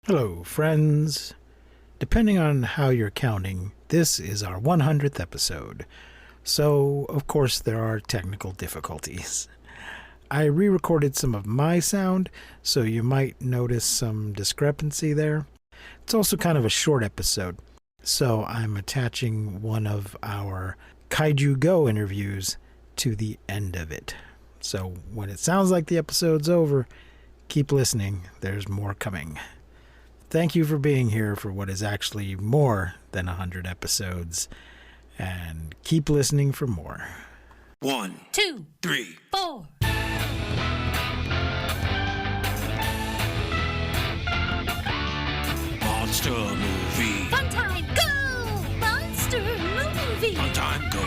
Hello, friends. Depending on how you're counting, this is our 100th episode. So, of course, there are technical difficulties. I re-recorded some of my sound, so you might notice some discrepancy there. It's also kind of a short episode, so I'm attaching one of our Kaiju Go interviews to the end of it. So when it sounds like the episode's over, keep listening. There's more coming. Thank you for being here for what is actually more than 100 episodes, and keep listening for more. 1, 2, 3, 4. Monster movie. Fun time, go! Monster movie. Fun time, go.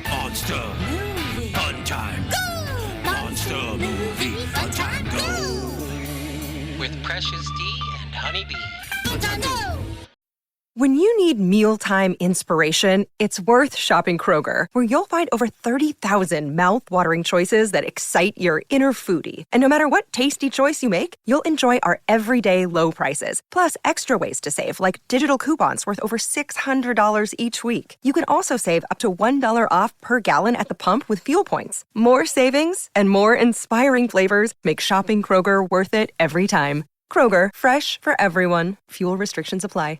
Monster. Movie. Fun time. Go! Monster movie. Fun time, go. With Precious D and Honeybee. Fun time, go! When you need mealtime inspiration, it's worth shopping Kroger, where you'll find over 30,000 mouth-watering choices that excite your inner foodie. And no matter what tasty choice you make, you'll enjoy our everyday low prices, plus extra ways to save, like digital coupons worth over $600 each week. You can also save up to $1 off per gallon at the pump with fuel points. More savings and more inspiring flavors make shopping Kroger worth it every time. Kroger, fresh for everyone. Fuel restrictions apply.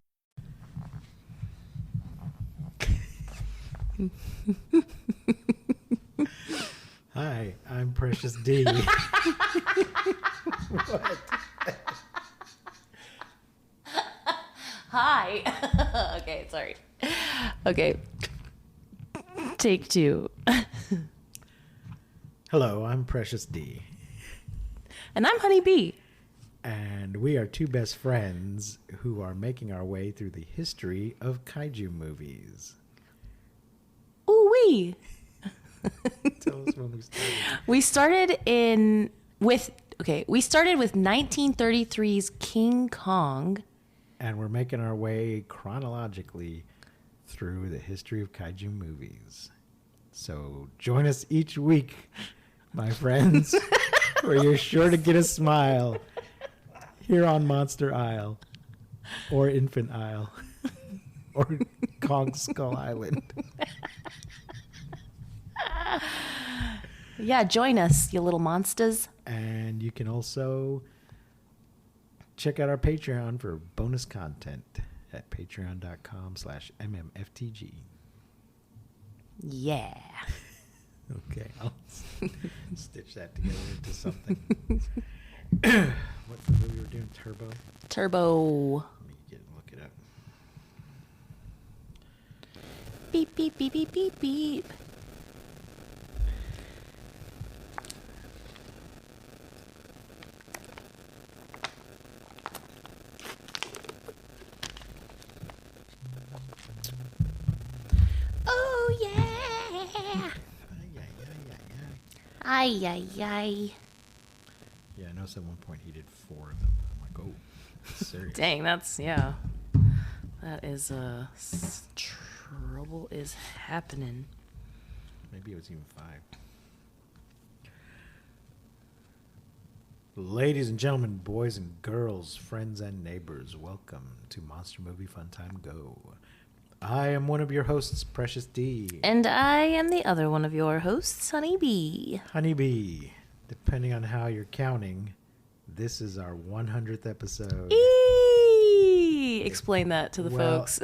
Hi, I'm Precious D. What? Hi. Okay, sorry. Okay. Take 2. Hello, I'm Precious D. And I'm Honeybee. And we are two best friends who are making our way through the history of kaiju movies. Ooh-wee. Tell us when we started. We started with 1933's King Kong. And we're making our way chronologically through the history of kaiju movies. So join us each week, my friends, where you're sure to get a smile here on Monster Isle, or Infant Isle, or Kong Skull Island. Yeah, join us, you little monsters. And you can also check out our Patreon for bonus content at patreon.com/mmftg. Yeah. Okay, I'll stitch that together into something. What movie we were doing? Turbo. Let me look it up. Beep, beep, beep, beep, beep, beep. Oh, yeah. Ay, ay, ay. Yeah, I noticed at one point he did 4 of them. I'm like, oh, serious. Dang, that is, trouble is happening. Maybe it was even 5. Ladies and gentlemen, boys and girls, friends and neighbors, welcome to Monster Movie Fun Time Go. I am one of your hosts, Precious D. And I am the other one of your hosts, Honeybee. Honeybee. Depending on how you're counting, this is our 100th episode. Explain that to the folks.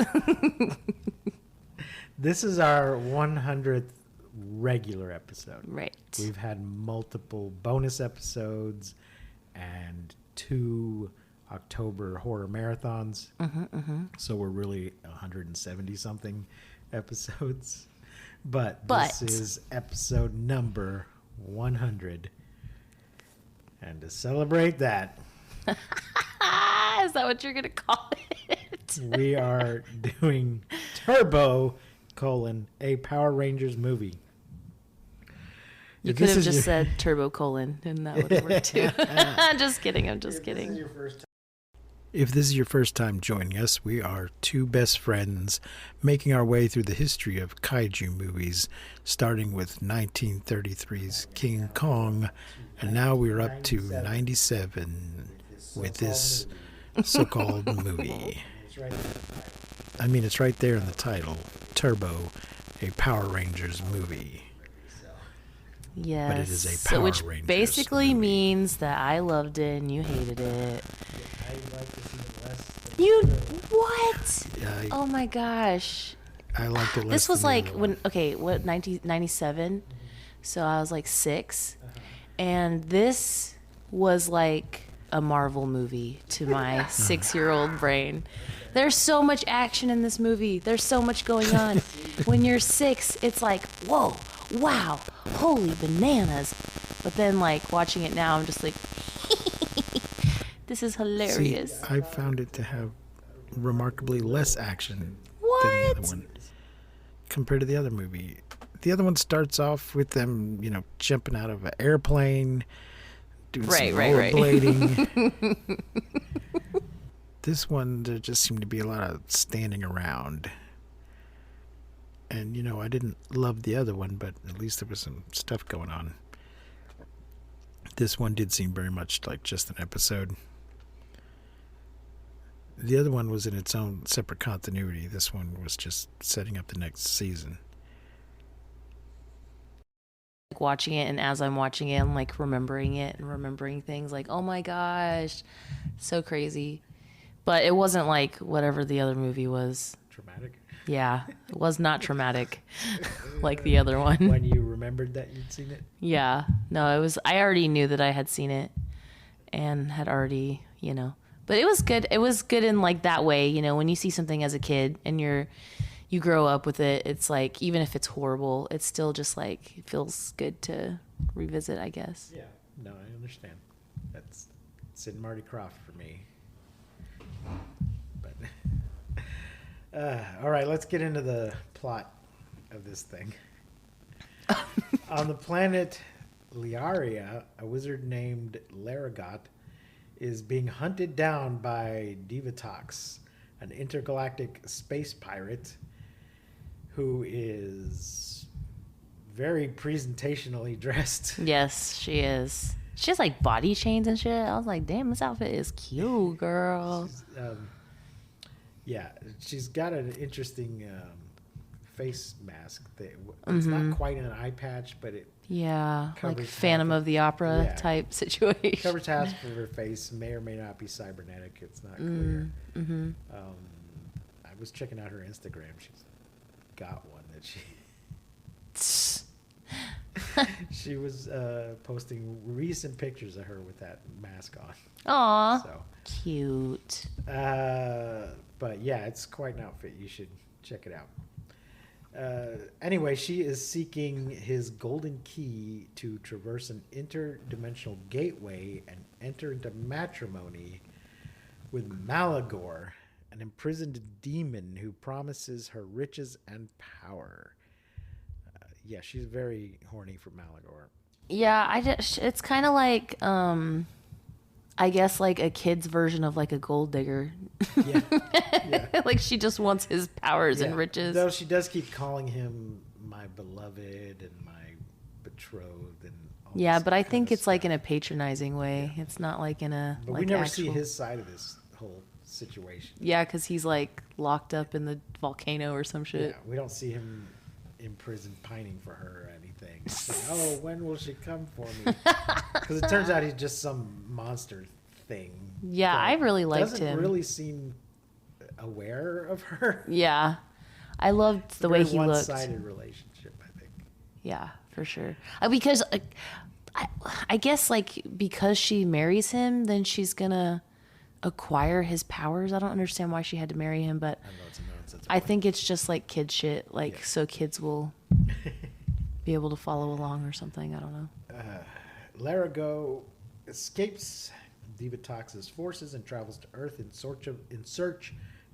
This is our 100th regular episode. Right. We've had multiple bonus episodes and 2 October horror marathons. So we're really 170 something episodes. But this is episode number 100. And to celebrate that, Is that what you're going to call it? we are doing Turbo, a Power Rangers movie. You If could this have is just your- said Turbo colon, and that would have worked too. I'm just kidding. If this is your first time joining us, we are two best friends making our way through the history of kaiju movies, starting with 1933's King Kong, and now we're up to 97 with this so-called movie. I mean, it's right there in the title, Turbo, a Power Rangers movie. Yes. But it is a Power which Rangers basically movie. means that I loved it and you hated it. I like to see it less. You what? Yeah, Oh my gosh. I liked it less. This was than the like other when one. okay, what 1997? So I was like 6. And this was like a Marvel movie to my 6-year-old brain. There's so much action in this movie. There's so much going on. When you're 6, it's like, whoa, wow, holy bananas. But then like watching it now, I'm just like, this is hilarious. See, I found it to have remarkably less action than the What? other one compared to the other movie. The other one starts off with them, jumping out of an airplane, doing some Right. rollerblading. This one, there just seemed to be a lot of standing around. And, I didn't love the other one, but at least there was some stuff going on. This one did seem very much like just an episode. The other one was in its own separate continuity. This one was just setting up the next season. Like watching it, and as I'm watching it, I'm like remembering it and remembering things like, oh my gosh, so crazy. But it wasn't like whatever the other movie was. Dramatic? Yeah, it was not traumatic like the other one. When you remembered that you'd seen it? Yeah, no, it was, I already knew that I had seen it and had already, but it was good. It was good in like that way, when you see something as a kid and you grow up with it, it's like, even if it's horrible, it's still just like, it feels good to revisit, I guess. Yeah, no, I understand. That's Sid and Marty Krofft for me. But all right, let's get into the plot of this thing. On the planet Liaria, a wizard named Laragot is being hunted down by Divatox, an intergalactic space pirate who is very presentationally dressed. Yes, she is. She has like body chains and shit. I was like, damn, this outfit is cute, girl. Yeah, she's got an interesting face mask. It's not quite an eye patch, but it Yeah, like covers Phantom half of the Opera yeah. type situation. covers half of her face. May or may not be cybernetic. It's not clear. Mm-hmm. I was checking out her Instagram. She's got one that she was posting recent pictures of her with that mask on. Aw, So, cute. but yeah, it's quite an outfit. You should check it out. Anyway, she is seeking his golden key to traverse an interdimensional gateway and enter into matrimony with Malagor, an imprisoned demon who promises her riches and power. Yeah, she's very horny for Malagor. Yeah, it's kind of like, I guess like a kid's version of like a gold digger. Yeah, yeah. Like she just wants his powers and riches. Though she does keep calling him my beloved and my betrothed and all Yeah, this but I kind think of it's like stuff. in a patronizing way. It's not like in a But like we never actual... see his side of this whole situation. Yeah, because he's like locked up in the volcano or some shit. Yeah, we don't see him in prison pining for her or anything. It's like, oh, when will she come for me? Because it turns out he's just some monster thing. Yeah, that I really liked doesn't him. really seem aware of her. Yeah, I loved the way he looked. One-sided relationship, I think. Yeah, for sure. Because I guess like because she marries him, then she's gonna acquire his powers. I don't understand why she had to marry him, but I know it's a nonsense. I think it's just like kid shit. Like Yeah. so kids will be able to follow along or something. I don't know. Larago escapes Divatox's forces and travels to Earth in search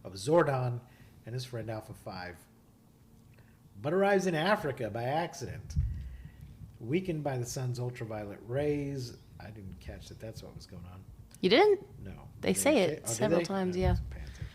of Zordon and his friend Alpha 5, but arrives in Africa by accident. Weakened by the sun's ultraviolet rays, I didn't catch that that's what was going on. You didn't? No. They say it did several they? times, I yeah. wasn't paying attention.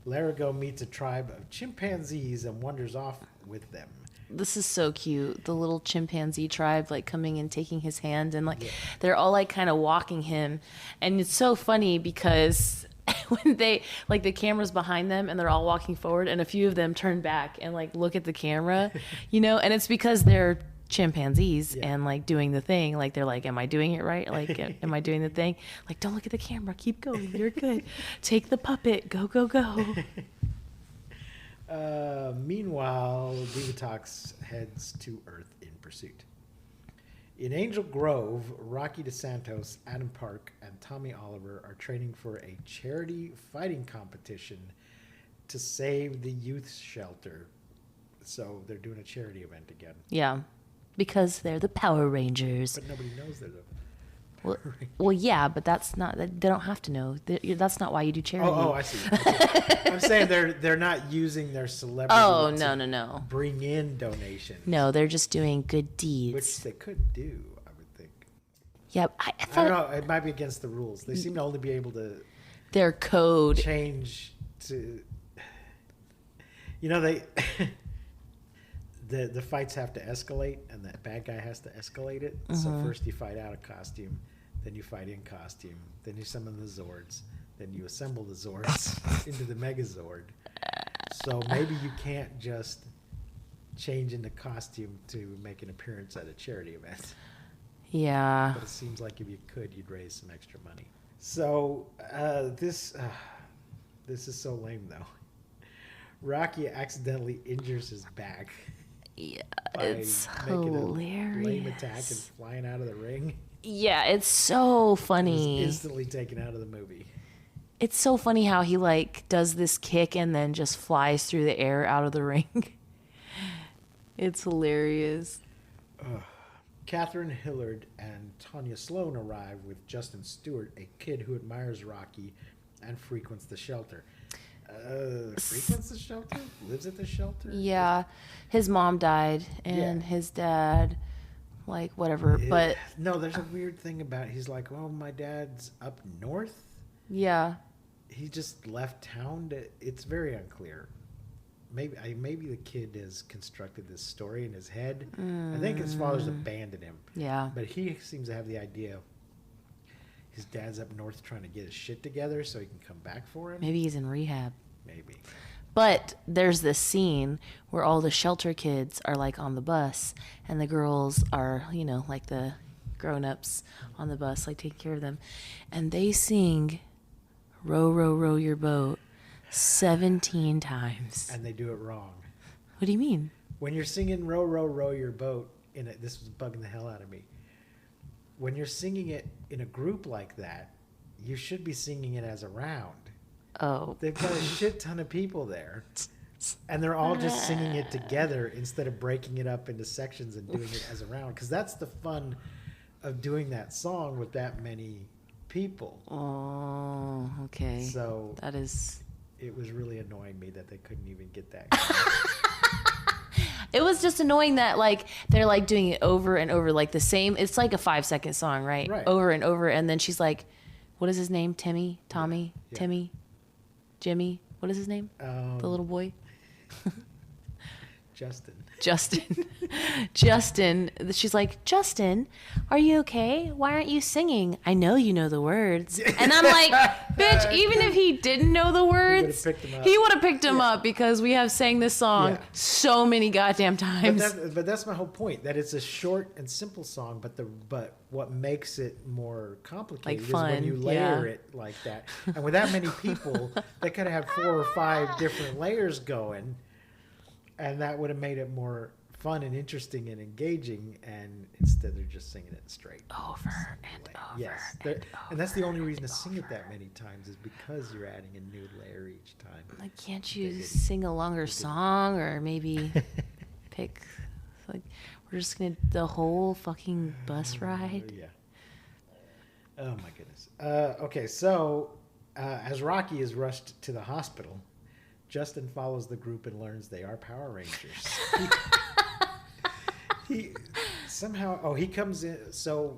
Larago meets a tribe of chimpanzees and wanders off with them. This is so cute. The little chimpanzee tribe like coming and taking his hand and like they're all like kind of walking him. And it's so funny because when they like the camera's behind them and they're all walking forward and a few of them turn back and like look at the camera, and it's because they're chimpanzees and like doing the thing. Like they're like, am I doing it right? Like, am I doing the thing? Like, don't look at the camera. Keep going. You're good. Take the puppet. Go, go, go. Meanwhile, Divatox heads to Earth in pursuit. In Angel Grove, Rocky DeSantos, Adam Park, and Tommy Oliver are training for a charity fighting competition to save the youth shelter. So they're doing a charity event again. Yeah. Because they're the Power Rangers. But nobody knows they're the Well, yeah, but that's not. They don't have to know. That's not why you do charity. Oh, I see. I'm saying they're not using their celebrity. Oh, no. Bring in donations. No, they're just doing good deeds. Which they could do, I would think. Yeah, I I thought don't know. It might be against the rules. They seem to only be able to their code. change to. They. The fights have to escalate, and the bad guy has to escalate it. So first you fight out of costume, then you fight in costume, then you summon the Zords, then you assemble the Zords into the Megazord. So maybe you can't just change into costume to make an appearance at a charity event. Yeah. But it seems like if you could, you'd raise some extra money. So this is so lame, though. Rocky accidentally injures his back. Yeah, By it's making hilarious. a lame attack and flying out of the ring. Yeah, it's so He funny. was instantly taken out of the movie. It's so funny how he like does this kick and then just flies through the air out of the ring. It's hilarious. Catherine Hillard and Tanya Sloan arrive with Justin Stewart, a kid who admires Rocky and frequents the shelter. Frequents the shelter? Lives at the shelter? Yeah, his mom died and his dad, like whatever. But no, there's a weird thing about it. He's like, well, my dad's up north. yeah, He just left town. It's very unclear. Maybe the kid has constructed this story in his head. I think his father's abandoned him. yeah. But he seems to have the idea his dad's up north trying to get his shit together so he can come back for him. Maybe he's in rehab. Maybe. But there's this scene where all the shelter kids are like on the bus and the girls are, like the grown-ups on the bus, like taking care of them. And they sing Row, Row, Row Your Boat 17 times. And they do it wrong. What do you mean? When you're singing Row, Row, Row Your Boat, this was bugging the hell out of me. When you're singing it in a group like that, you should be singing it as a round. Oh. They've got a shit ton of people there. And they're all just singing it together instead of breaking it up into sections and doing it as a round. Because that's the fun of doing that song with that many people. Oh, okay. So that is... It was really annoying me that they couldn't even get that. It was just annoying that like they're like doing it over and over, like the same. It's like a 5-second song, right? Right. Over and over, and then she's like, "What is his name? Timmy, Tommy, Yeah. Timmy, Jimmy. What is his name? The little boy, Justin. Justin." She's like, "Justin, are you okay? Why aren't you singing? I know you know the words." And I'm like, "Bitch, even if he didn't know the words, he would have picked him up because we have sang this song so many goddamn times." But that's my whole point. That it's a short and simple song, but what makes it more complicated is when you layer it like that. And with that many people, they could have 4 or 5 different layers going. And that would have made it more fun and interesting and engaging. And instead, they're just singing it straight. Over and over. Yes. And that's the only reason to sing it that many times is because you're adding a new layer each time. Like, can't you sing a longer song or maybe pick, like, we're just going to, the whole fucking bus ride? Yeah. Oh, my goodness. Okay, so as Rocky is rushed to the hospital, Justin follows the group and learns they are Power Rangers. he somehow, he comes in. So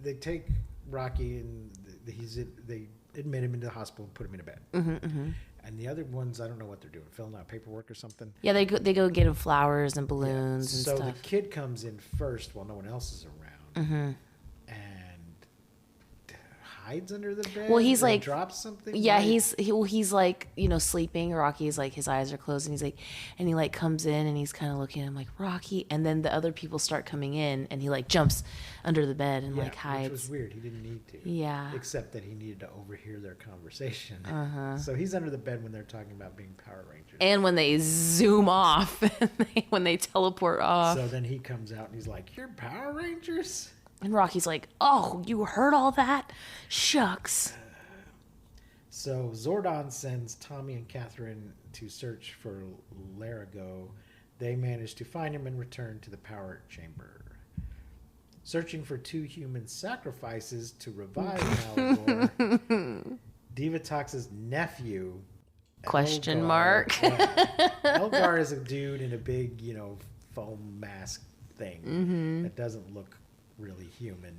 they take Rocky and they admit him into the hospital and put him in a bed. And the other ones, I don't know what they're doing, filling out paperwork or something. Yeah, they go get him flowers and balloons and so stuff. the kid comes in first while no one else is around and hides under the bed. Well, he's or like drops something. Yeah, right? he's like, you know, sleeping. Rocky's like, his eyes are closed, and he's like, and he like comes in and he's kind of looking at him like, Rocky, and then the other people start coming in, and he like jumps under the bed and like hides. Which was weird. He didn't need to. Yeah. Except that he needed to overhear their conversation. So he's under the bed when they're talking about being Power Rangers. And when they zoom off, when they teleport off, So then he comes out and he's like, "You're Power Rangers?" and Rocky's like, "Oh, you heard all that? Shucks." So Zordon sends Tommy and Catherine to search for Larago. They manage to find him and return to the power chamber. Searching for 2 human sacrifices to revive Malagor, Divatox's nephew. Question Elgar- mark. Elgar is a dude in a big, foam mask thing that doesn't look really human,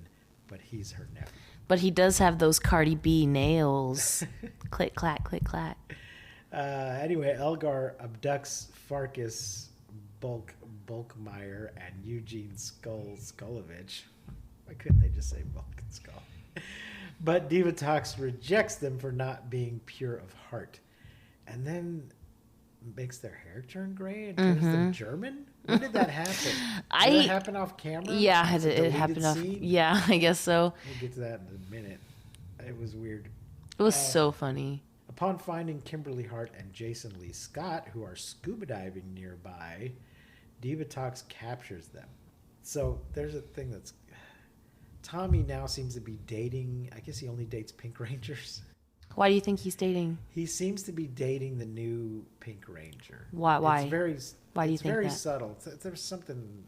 but he's her nephew. But he does have those Cardi B nails. Click, clack, click, clack. Anyway, Elgar abducts Farkas, Bulkmeyer, and Eugene Skolovich. Why couldn't they just say Bulk and Skull? But Divatox rejects them for not being pure of heart. And then makes their hair turn gray and turns them German? When did that happen? Did that happen off camera? Yeah, It's a it happened deleted off. scene? Yeah, I guess so. We'll get to that in a minute. It was weird. It was so funny. Upon finding Kimberly Hart and Jason Lee Scott, who are scuba diving nearby, Divatox captures them. So there's a thing that's... Tommy now seems to be dating... I guess he only dates Pink Rangers. Why do you think he's dating? He seems to be dating the new Pink Ranger. Why? It's very, Why do you it's think very that? subtle. There's something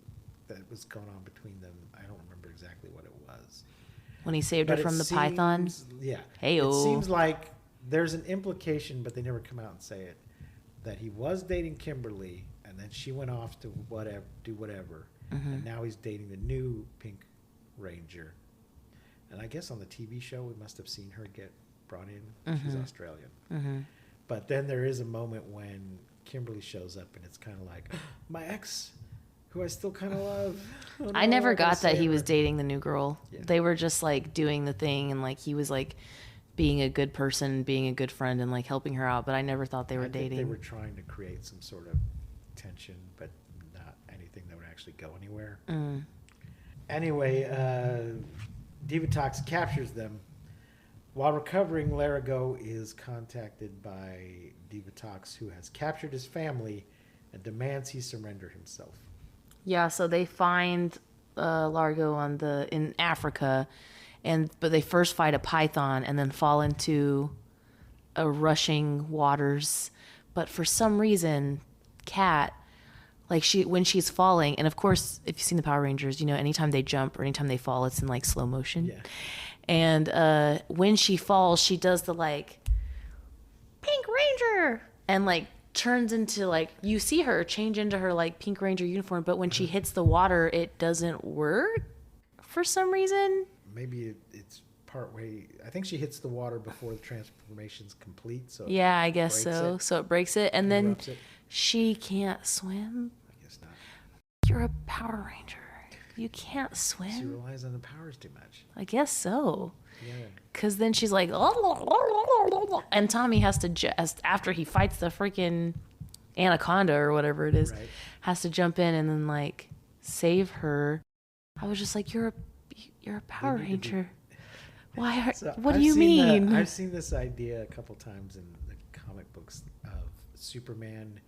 that was going on between them. I don't remember exactly what it was. When he saved But her from it the python? seems- Yeah. Heyo. It seems like there's an implication, but they never come out and say it, that he was dating Kimberly, and then she went off to do whatever, and now he's dating the new Pink Ranger. And I guess on the TV show, we must have seen her get brought in. She's Australian. But then there is a moment when Kimberly shows up, and it's kind of like, my ex, who I still kind of love. Oh, I no, never gotta got that he save was her. dating the new girl. Yeah. They were just like doing the thing, and like he was like being a good person, being a good friend, and like helping her out. But I never thought they were I think dating. they were trying to create some sort of tension, but not anything that would actually go anywhere. Anyway, Divatox captures them. While recovering, Larago is contacted by Divatox, who has captured his family and demands he surrender himself. Yeah, so they find Largo in Africa, but they first fight a python and then fall into a rushing waters. But for some reason, Kat, like when she's falling, and of course, if you've seen the Power Rangers, anytime they jump or anytime they fall, it's in like slow motion. Yeah. And when she falls, she does the like Pink Ranger and like turns into like, you see her change into her like Pink Ranger uniform, but when she hits the water, it doesn't work for some reason. Maybe it's part way. I think she hits the water before the transformation's complete. So Yeah, I guess breaks so. it. So it breaks it, and then Interrupts it. she can't swim. I guess not. You're a Power Ranger. You can't She swim. relies on the powers too much. I guess so. Yeah. Because then she's like, and Tommy has to just, after he fights the freaking anaconda or whatever it is, Right. has to jump in and then like save her. I was just like, you're a Power need to be- Ranger. Why? So What do I've you seen mean? I've seen this idea a couple times in the comic books of Superman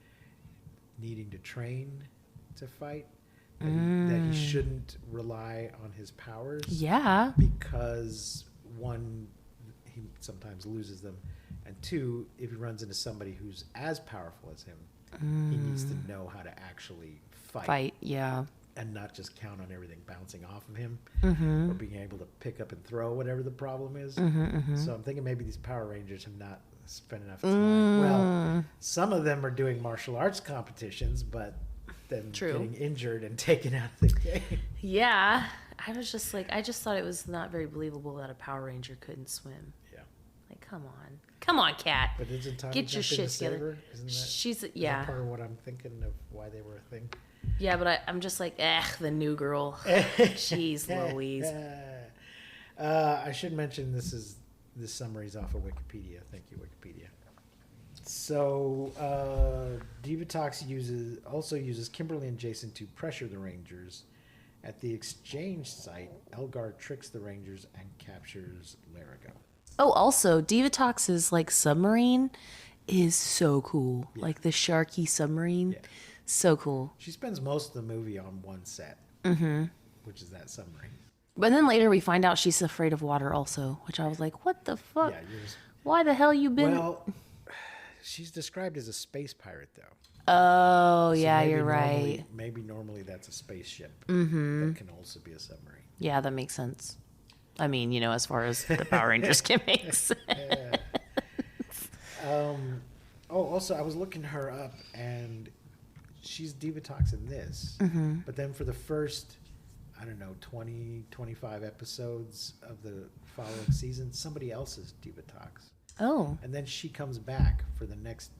needing to train to fight. That he shouldn't rely on his powers. Yeah. Because one, he sometimes loses them, and two, if he runs into somebody who's as powerful as him, he needs to know how to actually fight. Yeah. And not just count on everything bouncing off of him or being able to pick up and throw whatever the problem is. So I'm thinking maybe these Power Rangers have not spent enough time. Well, some of them are doing martial arts competitions, but then True. getting injured and taken out of the game. Yeah. I was just like, I just thought it was not very believable that a Power Ranger couldn't swim. Yeah. Like, come on. Come on, Kat. But isn't Tommy Get your jump in shit to save together. her? Isn't that, She's, is yeah. that part of what I'm thinking of why they were a thing? Yeah, but I'm just like, the new girl. Jeez Louise. I should mention this is This summary's off of Wikipedia. Thank you, Wikipedia. So, Divatox also uses Kimberly and Jason to pressure the Rangers. At the exchange site, Elgar tricks the Rangers and captures Larigo. Oh, also, Divatox's like submarine is so cool. Yeah. Like the Sharky submarine, Yeah. so cool. She spends most of the movie on one set, which is that submarine. But then later we find out she's afraid of water also, which I was like, what the fuck? Yeah, Why the hell you been? well, she's described as a space pirate, though. Oh, So yeah, maybe you're normally- right. Maybe normally that's a spaceship that can also be a submarine. Yeah, that makes sense. I mean, as far as the Power Rangers can make sense. Also, I was looking her up, and she's Divatox in this. But then for the first, 20, 25 episodes of the following season, somebody else is Divatox. Oh. And then she comes back for the next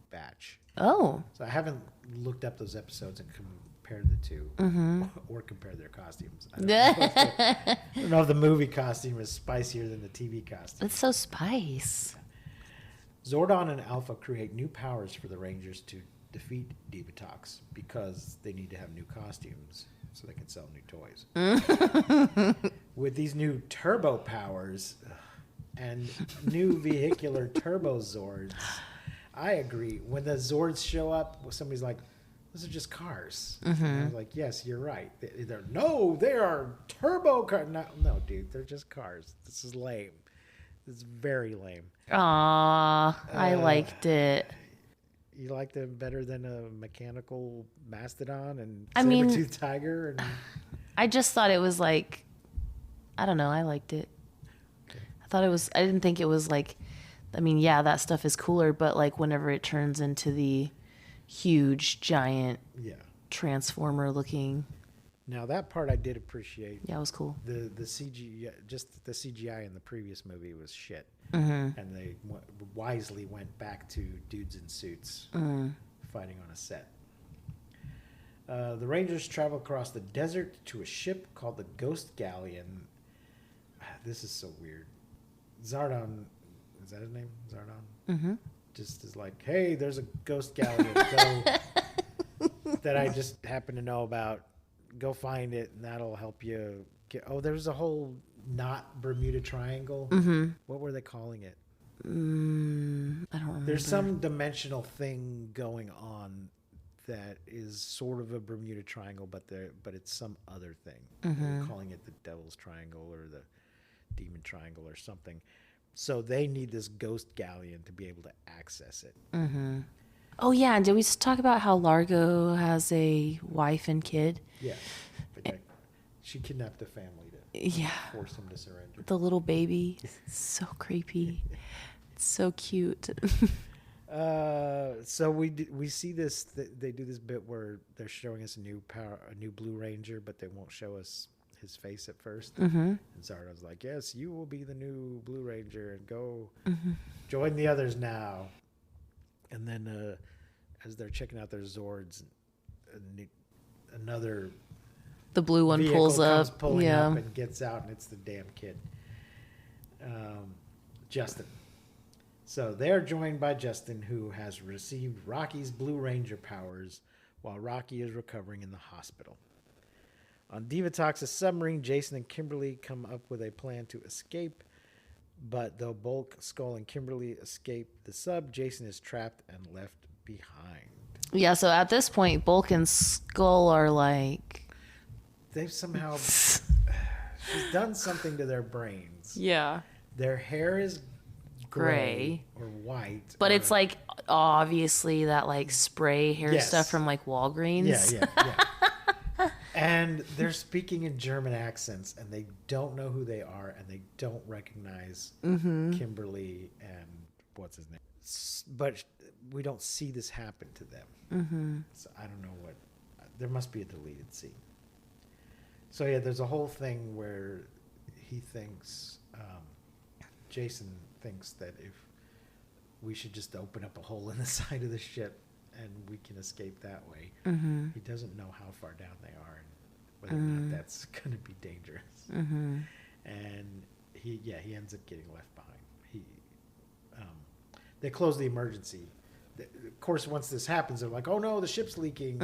batch. Oh. So I haven't looked up those episodes and compared the two, or compared their costumes. I don't know if the movie costume is spicier than the TV costume. It's so spice. Zordon and Alpha create new powers for the Rangers to defeat Divatox because they need to have new costumes so they can sell new toys. With these new turbo powers and new vehicular turbo Zords, I agree. When the Zords show up, somebody's like, those are just cars. And I was like, yes, you're right. They are turbo cars. No, dude, they're just cars. This is lame. This is very lame. Aw, I liked it. You liked them better than a mechanical mastodon and I mean- saber-toothed tiger? And I just thought it was like, I don't know, I liked it. I didn't think it was like, yeah, that stuff is cooler, but like whenever it turns into the huge, giant, yeah. transformer looking, Now that part I did appreciate. yeah, it was cool. The CGI, just the CGI in the previous movie was shit, and they wisely went back to dudes in suits fighting on a set. The Rangers travel across the desert to a ship called the Ghost Galleon. This is so weird. Zardon, is that his name? Zardon? Just is like, hey, there's a Ghost Galleon that I just happen to know about. Go find it, and that'll help you get. Oh, there's a whole not Bermuda Triangle. What were they calling it? I don't remember. There's some dimensional thing going on that is sort of a Bermuda Triangle, but it's some other thing. They're calling it the Devil's Triangle or the Demon Triangle or something. So they need this Ghost Galleon to be able to access it. Oh yeah, and did we talk about how Largo has a wife and kid? Yeah, but she kidnapped the family to Yeah, force him to surrender. the little baby, so creepy, it's so cute. So we see this. They do this bit where they're showing us a new Blue Ranger, but they won't show us his face at first. And Zardon's like, "Yes, you will be the new Blue Ranger, and go join the others now." And then, as they're checking out their Zords, another The blue one vehicle pulls comes up. pulling Yeah. up and gets out, and it's the damn kid, Justin. So they're joined by Justin, who has received Rocky's Blue Ranger powers while Rocky is recovering in the hospital. On Divatox's submarine, Jason and Kimberly come up with a plan to escape, but though Bulk, Skull, and Kimberly escape the sub, Jason is trapped and left behind. Yeah, so at this point, Bulk and Skull are like... They've somehow... she's done something to their brains. Yeah. Their hair is gray or white. But or, it's like, obviously, that like spray hair Yes. stuff from like Walgreens. Yeah. And they're speaking in German accents, and they don't know who they are, and they don't recognize Kimberly and what's his name. But we don't see this happen to them. So I don't know what. There must be a deleted scene. So yeah, there's a whole thing where he thinks, Jason thinks that if we should just open up a hole in the side of the ship and we can escape that way. He doesn't know how far down they are and whether or not that's going to be dangerous. And he ends up getting left behind. they close the emergency. Of course, once this happens, they're like, "Oh no, the ship's leaking."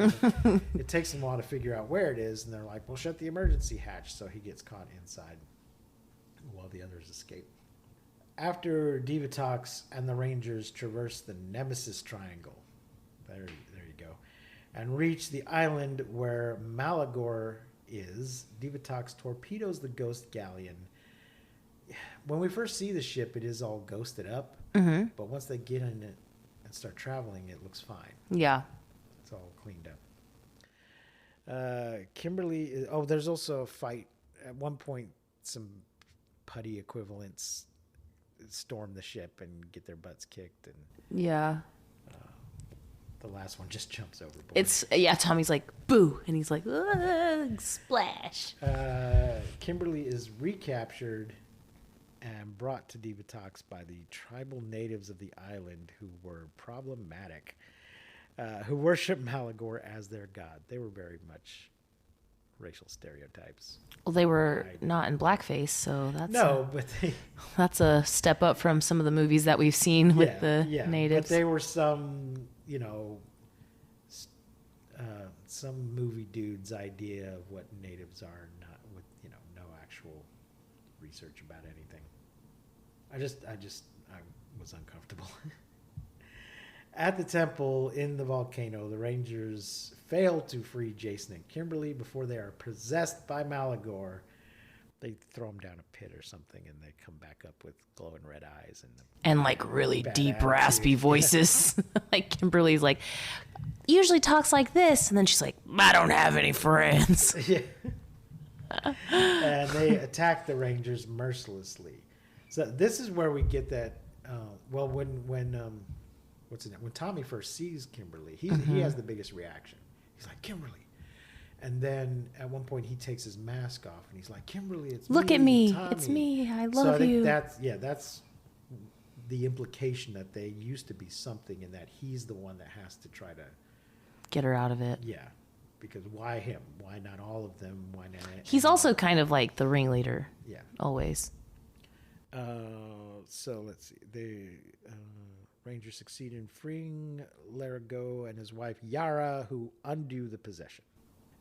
It takes them a while to figure out where it is, and they're like, "Well, shut the emergency hatch." So he gets caught inside while the others escape. After Divatox and the Rangers traverse the Nemesis Triangle, there you go, and reach the island where Malagor is, Divatox torpedoes the ghost galleon. When we first see the ship, it is all ghosted up, but once they get in it and start traveling, it looks fine. Yeah. It's all cleaned up. Kimberly, there's also a fight. At one point, some putty equivalents storm the ship and get their butts kicked, and Yeah. the last one just jumps overboard. Tommy's like, boo. And he's like, ugh, splash. Kimberly is recaptured and brought to Divatox by the tribal natives of the island who were problematic, who worship Malagor as their god. They were very much racial stereotypes. Well, they were not in blackface, so that's a step up from some of the movies that we've seen with the natives. But they were some movie dude's idea of what natives are, not with no actual research about anything. I was uncomfortable. At the temple in the volcano, the Rangers fail to free Jason and Kimberly before they are possessed by Malagor. They throw them down a pit or something, and they come back up with glowing red eyes and like really deep, attitude. raspy voices. Like Kimberly's like, usually talks like this, and then she's like, I don't have any friends. Yeah. And they attack the Rangers mercilessly. So this is where we get that. When Tommy first sees Kimberly, he has the biggest reaction. He's like, Kimberly. And then at one point he takes his mask off and he's like, Kimberly, it's Look me, at me. Tommy. It's me. I So love I think you. that's the implication that they used to be something and that he's the one that has to try to Get her out of it. Yeah. Because why him? Why not all of them? Why not? He's also kind of like the ringleader. Yeah. Always. So let's see. The Rangers succeed in freeing Larago and his wife Yara, who undo the possession.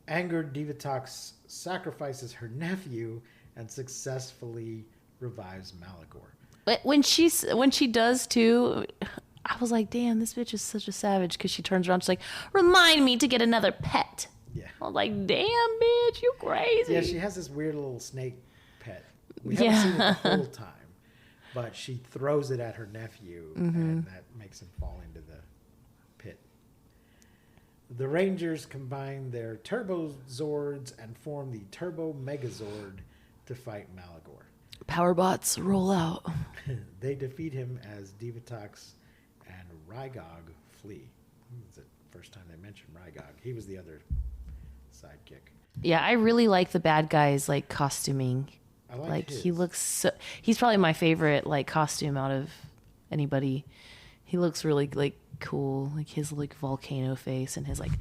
Angered, Divatox sacrifices her nephew and successfully revives Malagor. But when she does too, I was like, damn, this bitch is such a savage, because she turns around, she's like, remind me to get another pet. Yeah. I was like, damn, bitch, you crazy. Yeah, she has this weird little snake pet. We haven't seen it the whole time, but she throws it at her nephew, and that makes him fall into the pit. The Rangers combine their Turbo Zords and form the Turbo Megazord to fight Malagor. Powerbots roll out. They defeat him as Divatox and Rygog flee. It's the first time they mentioned Rygog. He was the other sidekick. Yeah, I really like the bad guys like costuming. I like his. He looks so. He's probably my favorite like costume out of anybody. He looks really like cool, like his like volcano face and his like.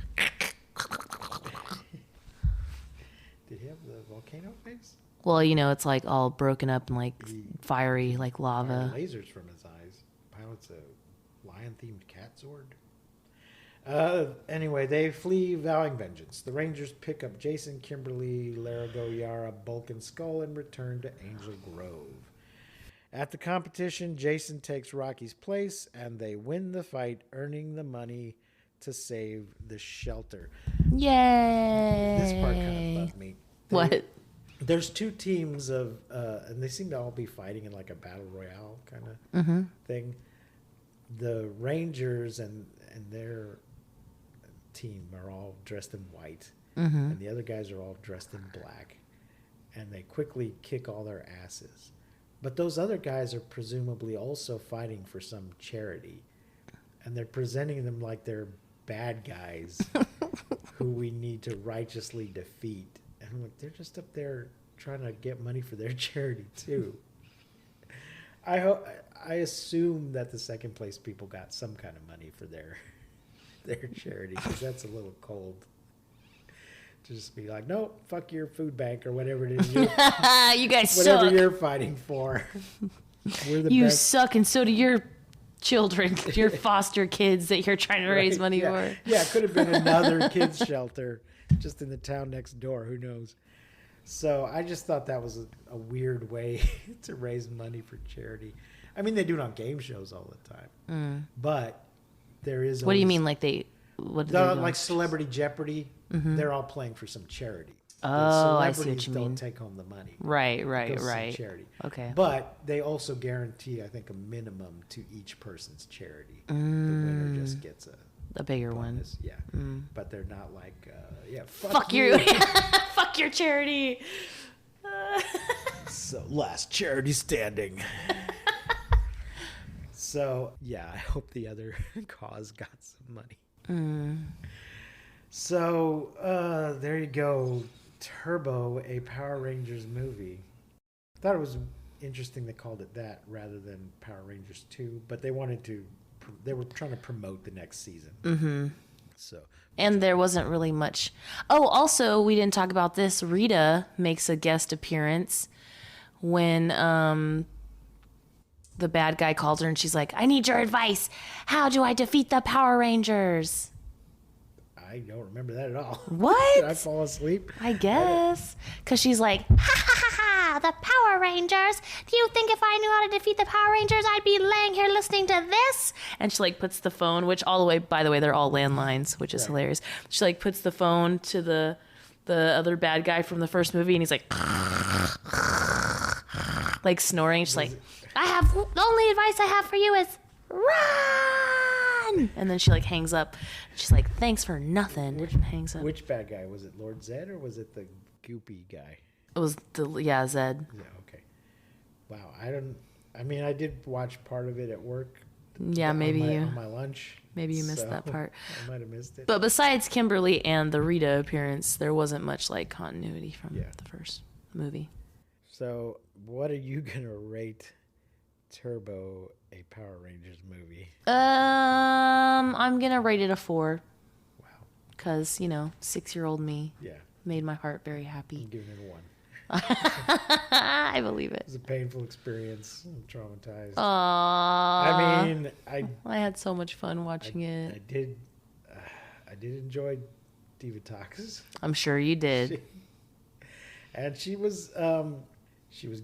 Did he have the volcano face? Well, it's like all broken up and like fiery, like lava. Fired lasers from his eyes. Pilots a lion-themed cat Zord. Anyway, they flee, vowing vengeance. The Rangers pick up Jason, Kimberly, Larago, Yara, Bulk, and Skull and return to Angel Grove. At the competition, Jason takes Rocky's place, and they win the fight, earning the money to save the shelter. Yay! This part kind of bugged me. What? There's two teams of, and they seem to all be fighting in like a battle royale kind of thing. The Rangers and their team are all dressed in white, and the other guys are all dressed in black, and they quickly kick all their asses. But those other guys are presumably also fighting for some charity, and they're presenting them like they're bad guys who we need to righteously defeat. And I'm like, they're just up there trying to get money for their charity too. I assume that the second place people got some kind of money for their charity, because that's a little cold. To just be like, no, fuck your food bank or whatever it is. You guys whatever suck. you're fighting for. We're the You best. suck, and so do your children, your foster kids that you're trying to raise money for. Yeah, it could have been another kids shelter just in the town next door. Who knows? So I just thought that was a weird way to raise money for charity. I mean, they do it on game shows all the time, but there is. What do you mean, like they? What do they do? Like Celebrity Jeopardy? They're all playing for some charity. Oh, I see what celebrities you don't mean. take home the money. Right. It goes to some charity. Okay. But they also guarantee, I think, a minimum to each person's charity. The winner just gets A bigger bonus. one. Yeah. But they're not like, Fuck you. Fuck your charity. So, last charity standing. So, yeah, I hope the other cause got some money. So, there you go. Turbo, a Power Rangers movie. I thought it was interesting they called it that rather than Power Rangers 2, but they were trying to promote the next season. So, And there wasn't really much. Oh, also, we didn't talk about this. Rita makes a guest appearance when the bad guy calls her and she's like, I need your advice. How do I defeat the Power Rangers? I don't remember that at all. What? Did I fall asleep? I guess. Because she's like, ha ha ha ha, the Power Rangers. Do you think if I knew how to defeat the Power Rangers, I'd be laying here listening to this? And she like puts the phone, which all the way, by the way, they're all landlines, which is hilarious. She like puts the phone to the other bad guy from the first movie, and he's like, like snoring. She's like, the only advice I have for you is run. And then she like hangs up. She's like, thanks for nothing. And hangs up. Which bad guy? Was it Lord Zed or was it the goopy guy? It was Zed. Yeah, okay. Wow, I did watch part of it at work. Yeah, maybe on my lunch. Maybe you missed that part. I might have missed it. But besides Kimberly and the Rita appearance, there wasn't much like continuity from the first movie. So, what are you gonna rate Turbo, a Power Rangers movie? I'm gonna rate it a 4. Wow. Cause 6-year-old me Yeah. made my heart very happy. I'm giving it a 1. I believe it. It was a painful experience. I'm traumatized. Aww. I mean, I had so much fun watching it. I did enjoy Diva Talks. I'm sure you did. And she was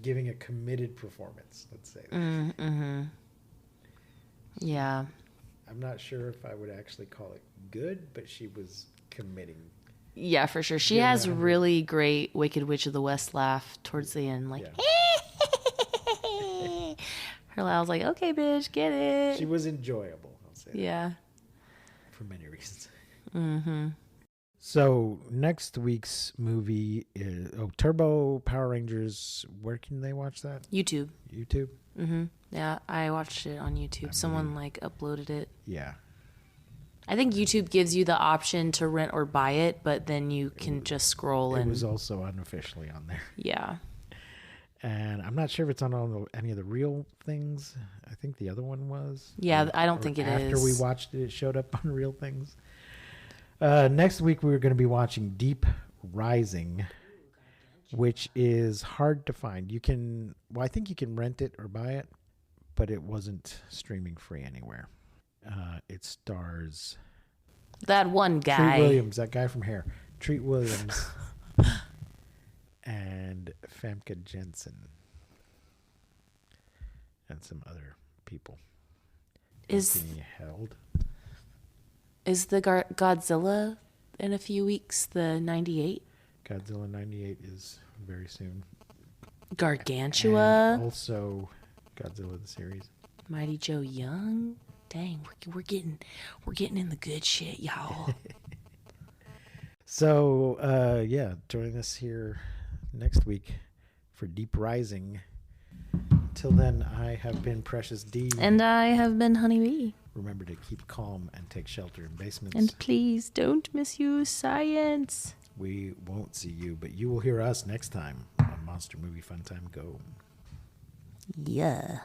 giving a committed performance, let's say that. Mm-hmm. Yeah. I'm not sure if I would actually call it good, but she was committing. Yeah, for sure. She has really great Wicked Witch of the West laugh towards the end. Like, her laugh was like, okay, bitch, get it. She was enjoyable, I'll say that. Yeah. For many reasons. Mm-hmm. So, next week's movie is Turbo Power Rangers. Where can they watch that? YouTube. YouTube? Mm-hmm. Yeah, I watched it on YouTube. Someone uploaded it. Yeah. I think YouTube gives you the option to rent or buy it, but then you can just scroll and... It was also unofficially on there. Yeah. And I'm not sure if it's on any of the real things. I think the other one was. Yeah, I don't think it is. After we watched it, it showed up on Real Things. Next week, we're going to be watching Deep Rising, which is hard to find. I think you can rent it or buy it, but it wasn't streaming free anywhere. It stars that one guy. Treat Williams, that guy from Hair. Treat Williams and Famke Jensen and some other people. Anthony Held. Is the Godzilla in a few weeks the 98? Godzilla 98 is very soon. Gargantua. And also Godzilla the series. Mighty Joe Young. Dang, we're getting in the good shit, y'all. So, join us here next week for Deep Rising. Till then, I have been Precious D. And I have been Honeybee. Remember to keep calm and take shelter in basements. And please don't misuse science. We won't see you, but you will hear us next time on Monster Movie Fun Time Go. Yeah.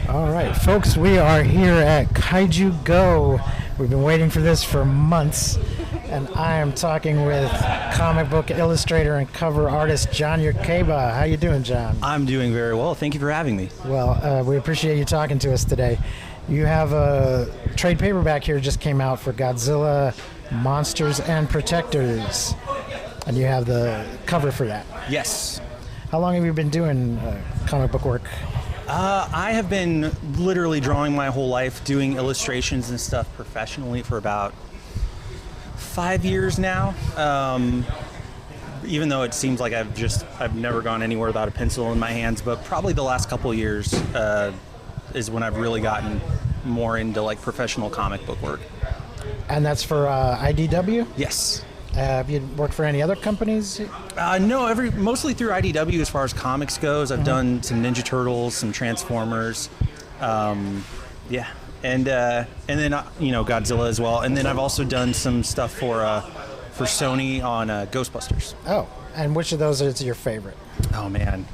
All right, folks, we are here at Kaiju Go. We've been waiting for this for months, And I am talking with comic book illustrator and cover artist John Yurcaba. How you doing, John? I'm doing very well. Thank you for having me. Well, we appreciate you talking to us today. You have a trade paperback here just came out for Godzilla, Monsters, and Protectors. And you have the cover for that. Yes. How long have you been doing comic book work? I have been literally drawing my whole life, doing illustrations and stuff professionally for about 5 years now. Even though it seems like I've never gone anywhere without a pencil in my hands, but probably the last couple of years is when I've really gotten more into like professional comic book work. And that's for IDW? Yes. Have you worked for any other companies? No, mostly through IDW as far as comics goes. I've done some Ninja Turtles, some Transformers, yeah, and then Godzilla as well. And then I've also done some stuff for Sony on Ghostbusters. Oh, and which of those is your favorite? Oh man,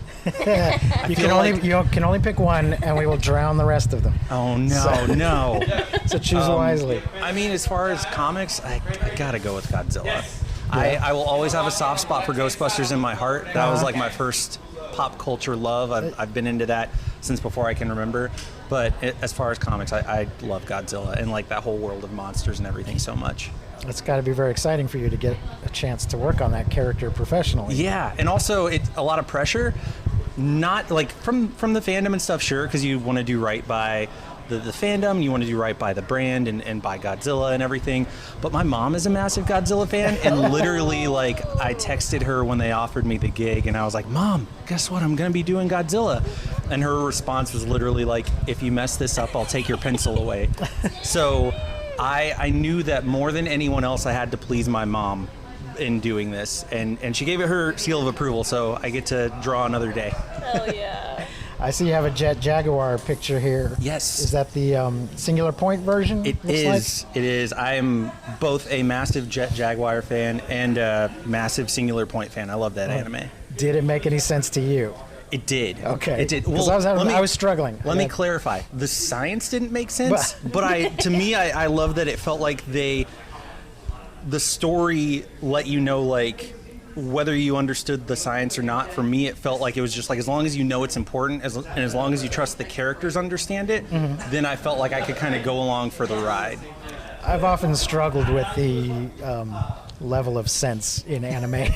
You can only pick one, and we will drown the rest of them. Oh no, no. So choose wisely. I mean, as far as comics, I gotta go with Godzilla. I will always have a soft spot for Ghostbusters in my heart. That was like my first pop culture love. I've been into that since before I can remember. But as far as comics, I love Godzilla and like that whole world of monsters and everything so much. It's got to be very exciting for you to get a chance to work on that character professionally. Yeah, and also it's a lot of pressure. Not like from the fandom and stuff, sure, because you want to do right by the fandom, you want to do right by the brand and by Godzilla and everything. But my mom is a massive Godzilla fan, and literally, like, I texted her when they offered me the gig, and I was like, Mom, guess what? I'm going to be doing Godzilla. And her response was literally like, if you mess this up, I'll take your pencil away. So I knew that more than anyone else, I had to please my mom in doing this, and she gave it her seal of approval, so I get to draw another day. Hell yeah. I see you have a Jet Jaguar picture here. Yes. Is that the Singular Point version? It is. It is. I am both a massive Jet Jaguar fan and a massive Singular Point fan. I love that anime. Did it make any sense to you? It did. Okay. It did. Because I was struggling. Let me clarify. The science didn't make sense, but I love that it felt like the story let you know, like, whether you understood the science or not. For me, it felt like it was just like, as long as you know it's important, and as long as you trust the characters understand it, then I felt like I could kind of go along for the ride. I've often struggled with the level of sense in anime.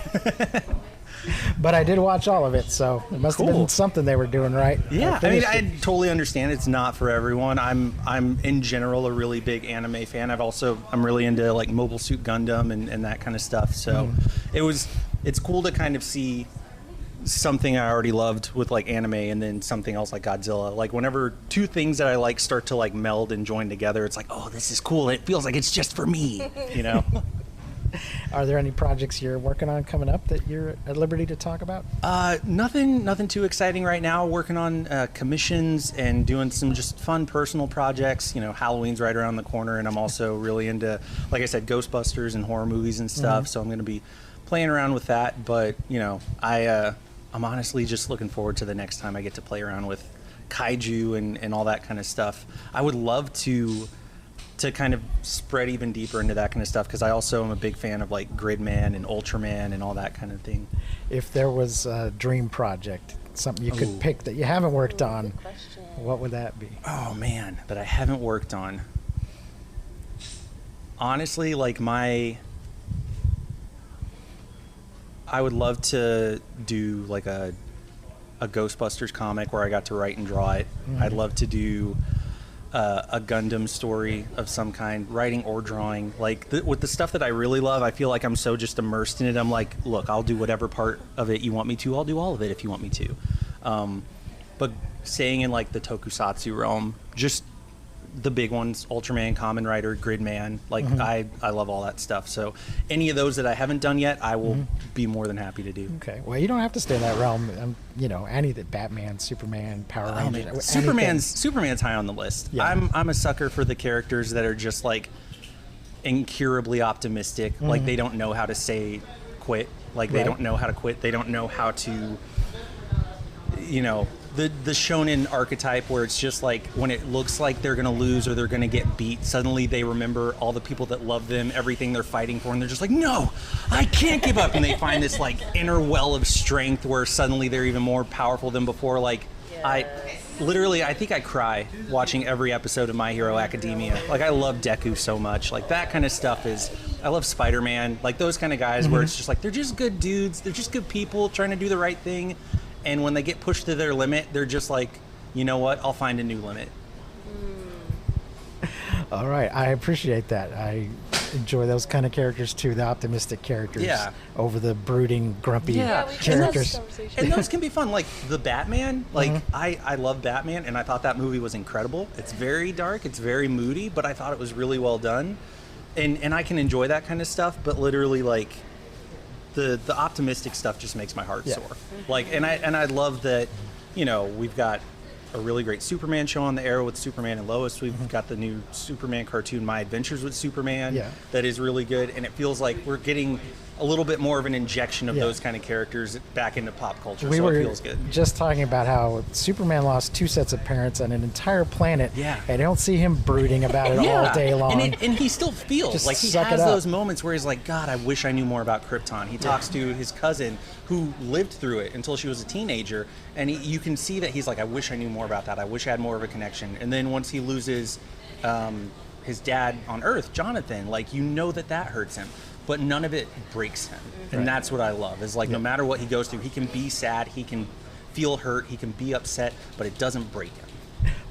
But I did watch all of it, so it must have been something they were doing right. Yeah, I mean, I totally understand it's not for everyone. I'm in general a really big anime fan. I'm really into like Mobile Suit Gundam and that kind of stuff. So it's cool to kind of see something I already loved with like anime and then something else like Godzilla. Like whenever two things that I like start to like meld and join together, it's like, oh, this is cool. It feels like it's just for me, you know? Are there any projects you're working on coming up that you're at liberty to talk about? Nothing too exciting right now. Working on commissions and doing some just fun personal projects. You know, Halloween's right around the corner, and I'm also really into, like I said, Ghostbusters and horror movies and stuff. So I'm going to be playing around with that. But you know, I'm honestly just looking forward to the next time I get to play around with Kaiju and all that kind of stuff. I would love to kind of spread even deeper into that kind of stuff, because I also am a big fan of like Gridman and Ultraman and all that kind of thing. If there was a dream project, something you could pick that you haven't worked on, what would that be? Oh man, that I haven't worked on. Honestly, like I would love to do like a Ghostbusters comic where I got to write and draw it. I'd love to do a Gundam story of some kind, writing or drawing. Like with the stuff that I really love, I feel like I'm so just immersed in it. I'm like, look, I'll do whatever part of it you want me to. I'll do all of it if you want me to. But staying in like the tokusatsu realm, just the big ones, Ultraman, Kamen Rider, Gridman, like I love all that stuff. So any of those that I haven't done yet, I will be more than happy to do. Okay. Well, you don't have to stay in that realm. You know, any that Batman, Superman, Power Rangers. Superman's high on the list. Yeah. I'm a sucker for the characters that are just like incurably optimistic. Like they don't know how to say quit. Like they don't know how to quit. They don't know how to, you know, the shonen archetype where it's just like when it looks like they're gonna lose or they're gonna get beat, suddenly they remember all the people that love them, everything they're fighting for, and they're just like, no, I can't give up. And they find this like inner well of strength where suddenly they're even more powerful than before. Like I think I cry watching every episode of My Hero Academia. Like I love Deku so much. Like that kind of stuff I love Spider-Man. Like those kind of guys where it's just like they're just good dudes, they're just good people trying to do the right thing. And when they get pushed to their limit, they're just like, you know what? I'll find a new limit. All right. I appreciate that. I enjoy those kind of characters too, the optimistic characters over the brooding, grumpy characters. And those can be fun. Like the Batman, like I love Batman, and I thought that movie was incredible. It's very dark, it's very moody, but I thought it was really well done. And I can enjoy that kind of stuff, but literally like the optimistic stuff just makes my heart sore. Like, and I love that, you know, we've got a really great Superman show on the air with Superman and Lois. We've got the new Superman cartoon, My Adventures with Superman, that is really good. And it feels like we're getting a little bit more of an injection of those kind of characters back into pop culture. We so were it feels good. just talking about how Superman lost 2 sets of parents on an entire planet. And I don't see him brooding about it all day long. And he still feels Just like he suck has it up. those moments where he's like, God, I wish I knew more about Krypton. He talks to his cousin who lived through it until she was a teenager. And you can see that he's like, I wish I knew more about that. I wish I had more of a connection. And then once he loses his dad on Earth, Jonathan, like, you know that hurts him. But none of it breaks him. And that's what I love, is like no matter what he goes through, he can be sad, he can feel hurt, he can be upset, but it doesn't break him.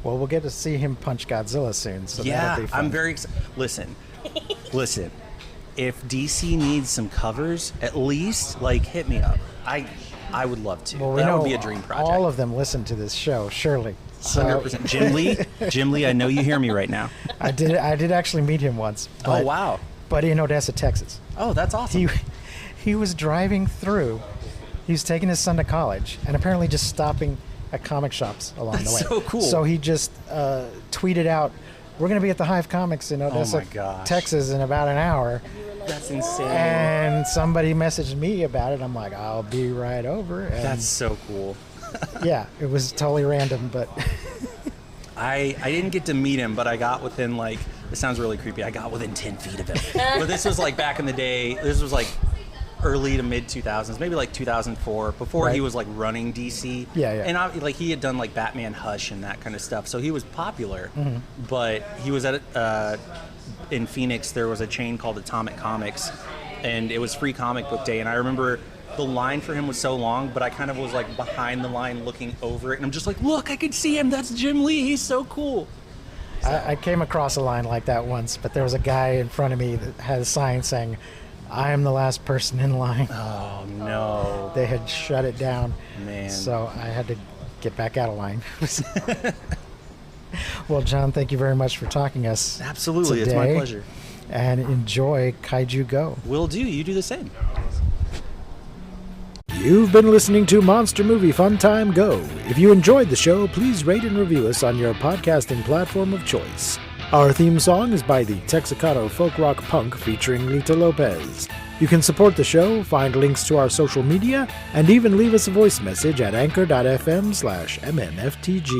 Well, we'll get to see him punch Godzilla soon, so that'll be fun. I'm very excited. Listen. If DC needs some covers, at least, like, hit me up. I would love to. Well, that would be a dream project. All of them listen to this show, surely. So 100%. Jim Lee, I know you hear me right now. I did actually meet him once. Oh, wow. But in Odessa, Texas. Oh, that's awesome. He was driving through. He was taking his son to college and apparently just stopping at comic shops along the way. That's so cool. So he just tweeted out, "We're going to be at the Hive Comics in Odessa, Texas in about an hour." That's insane. And somebody messaged me about it. I'm like, I'll be right over. And that's so cool. Yeah, it was totally random, but I didn't get to meet him, but I got within, like, this sounds really creepy, I got within 10 feet of him. But this was like back in the day, this was like early to mid 2000s, maybe like 2004, before he was like running DC. And like he had done like Batman Hush and that kind of stuff, so he was popular. But he was at in Phoenix, there was a chain called Atomic Comics, and it was free comic book day, and I remember the line for him was so long, but I kind of was like behind the line looking over it, and I'm just like, look, I can see him, that's Jim Lee, he's so cool. I came across a line like that once, but there was a guy in front of me that had a sign saying, "I am the last person in line." Oh, no. They had shut it down. Man. So I had to get back out of line. Well, John, thank you very much for talking us. Absolutely, today, it's my pleasure. And enjoy Kaiju Go. Will do, you do the same. You've been listening to Monster Movie Fun Time Go. If you enjoyed the show, please rate and review us on your podcasting platform of choice. Our theme song is by the Texacato Folk Rock Punk featuring Lita Lopez. You can support the show, find links to our social media, and even leave us a voice message at anchor.fm/MNFTG.